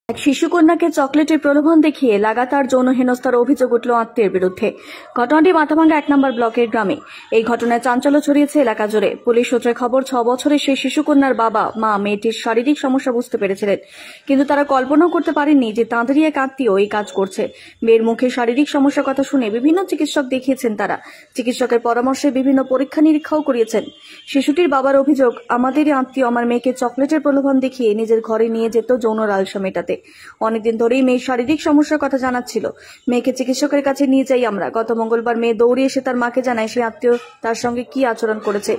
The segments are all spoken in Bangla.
এক শিশুকন্যাকে চকলেটের প্রলোভন দেখিয়ে লাগাতার যৌন হেনস্থার অভিযোগ উঠল আত্মীয়ের বিরুদ্ধে। ঘটনাটি মাথাভাঙ্গা 1 নম্বর ব্লকের গ্রামে। এই ঘটনায় চাঞ্চল্য ছড়িয়েছে এলাকা জুড়ে। পুলিশ সূত্রে খবর, 6 বছরের সেই শিশুকন্যার বাবা মা মেয়েটির শারীরিক সমস্যা বুঝতে পেরেছিলেন, কিন্তু তারা কল্পনাও করতে পারেননি যে তাঁদেরই এক আত্মীয় এই কাজ করছে। মেয়ের মুখে শারীরিক সমস্যার কথা শুনে বিভিন্ন চিকিৎসক দেখিয়েছেন তারা। চিকিৎসকের পরামর্শে বিভিন্ন পরীক্ষা নিরীক্ষাও করিয়েছেন। শিশুটির বাবার অভিযোগ, আমাদেরই আত্মীয় আমার মেয়েকে চকলেটের প্রলোভন দেখিয়ে নিজের ঘরে নিয়ে যেত যৌন লালসা মেটাতে। অনেকদিন ধরেই মেয়ের শারীরিক সমস্যার কথা জানাচ্ছিল। মেয়েকে চিকিৎসকের কাছে নিয়ে যাই আমরা। গত মঙ্গলবার মেয়ে দৌড়ে এসে তার মাকে জানায় সেই আত্মীয় তার সঙ্গে কি আচরণ করেছে।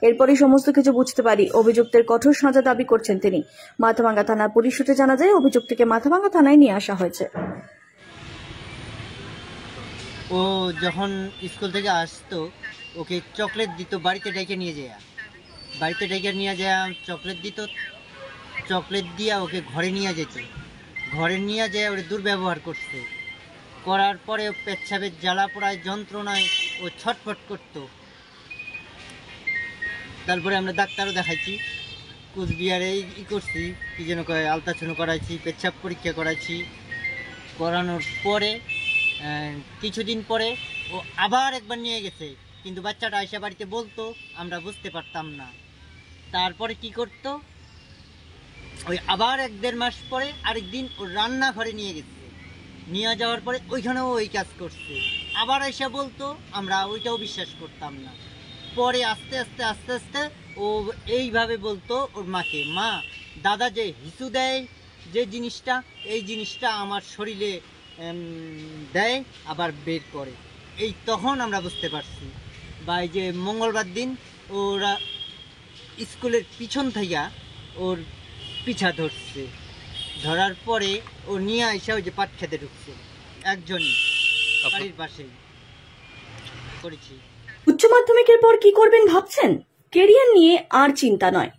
এরপরই সমস্ত কিছু বুঝতে পারি। অভিযুক্তের কঠোর সাজা দাবি করছেন তিনি। মাথাভাঙ্গা থানার পুলিশ সূত্রে জানা যায়, অভিযুক্তকে মাথাভাঙ্গা থানায় নিয়ে আসা হয়েছে। ও যখন স্কুল থেকে আসতো ওকে চকলেট দিত, বাড়িতে ডেকে নিয়ে যায় চকলেট দিত। চকলেট দিয়ে ওকে ঘরে নিয়ে যেত। ঘরে নিয়ে যেয়ে ওর দুর্ব্যবহার করার পরে পেচ্ছাপের জ্বালা পোড়ায় যন্ত্রণায় ও ছটফট করত। তারপরে আমরা ডাক্তারও দেখাইছি, কুচবিহারে করছি, কি যেন আলট্রাসাউন্ড করাইছি, পেচ্ছাপ পরীক্ষা করানোর পরে কিছুদিন পরে ও আবার একবার নিয়ে গেছে, কিন্তু বাচ্চাটা এসে বাড়িতে বলতো, আমরা বুঝতে পারতাম না। তারপরে কি করতো, ওই আবার 1-1.5 মাস পরে আরেকদিন ও রান্নাঘরে নিয়ে গেছে। নিয়ে যাওয়ার পরে ওইখানেও ওই কাজ করছে। আবার এসে বলতো, আমরা ওইটাও বিশ্বাস করতাম না। পরে আস্তে আস্তে ও এইভাবে বলতো ওর মাকে, মা দাদা যে হিসু দেয় যে জিনিসটা, এই জিনিসটা আমার শরীরে দেয় আবার বের করে। এই তখন আমরা বুঝতে পারছি। বা এই যে মঙ্গলবার দিন ওরা স্কুলের পিছন থেকে ওর পিছা ধরছে। ধরার পরে ও নিয়ে আসা ওই যে পাট খেতে ঢুকছে, একজনই বাড়ির পাশেই করেছি। উচ্চ মাধ্যমিকের পর কি করবেন ভাবছেন? কেরিয়ার নিয়ে আর চিন্তা নয়।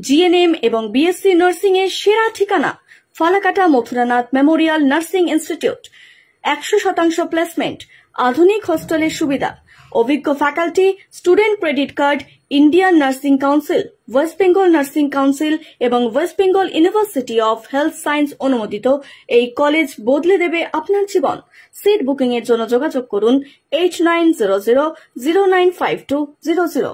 জিএনএম এবং বিএসসি নার্সিং এর সেরা ঠিকানা Falakata Mathuranath memorial nursing institute. 100% placement, আধুনিক হোস্টেলের সুবিধা, অভিজ্ঞ faculty, student credit card, Indian nursing council, West Bengal nursing council এবং West Bengal university of health science অনুমোদিত। এই কলেজ বদলে দেবে আপনার জীবন। সিট বুকিং এর জন্য যোগাযোগ করুন 8900095200।